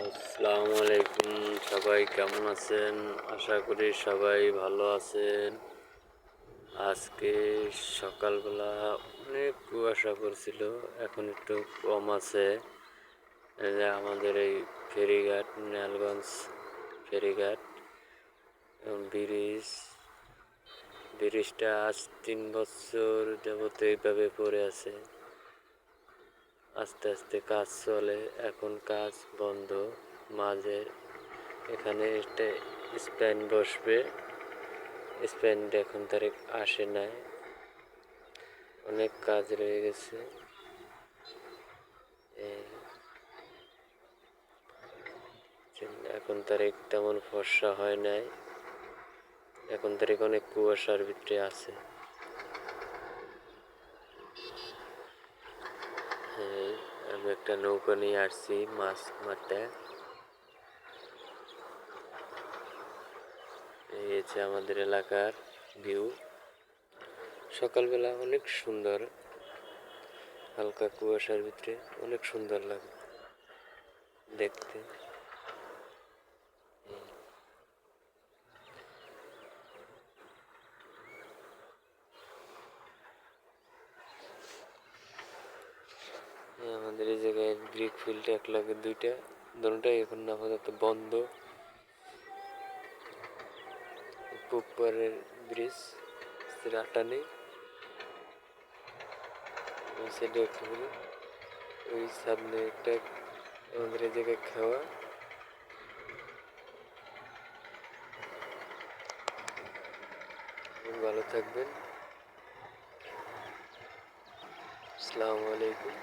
আসসালামু আলাইকুম, সবাই কেমন আছেন? আশা করি সবাই ভালো আছেন। আজকে সকালবেলা অনেক কুয়াশা পড়ছিল, এখন একটু কম আছে। এই যে আমাদের এই ফেরিঘাট, নেলগঞ্জ ফেরিঘাট এবং ব্রিজটা আজ 3 বছর যাবত এইভাবে পড়ে আছে। আস্তে আস্তে কাজ চলে, এখন কাজ বন্ধ। মাঝে এখানে একটা স্প্যান বসবে, স্প্যান এখন তারিখ আসে নাই, অনেক কাজ রয়ে গেছে। এখন তারিখ তেমন ফর্সা হয় নাই, এখন তারিখ অনেক কুয়াশার ভিতরে আছে। হ্যাঁ, আমি একটা নৌকা নিয়ে আসছি মাছ মারতে। এই হচ্ছে আমাদের এলাকার ভিউ। সকালবেলা অনেক সুন্দর, হালকা কুয়াশার ভিতরে অনেক সুন্দর লাগে দেখতে। আমাদের এই জায়গায় ব্রিক ফিল্ড এক লাগে দুইটা, দুটাই এখন আপাতত বন্ধ। উপরের ব্রিজ রাটানি সেটা একটা হলো, ওই সামনে একটা আমাদের এই জায়গায় খাওয়া। ভালো থাকবেন। আসসালামু আলাইকুম।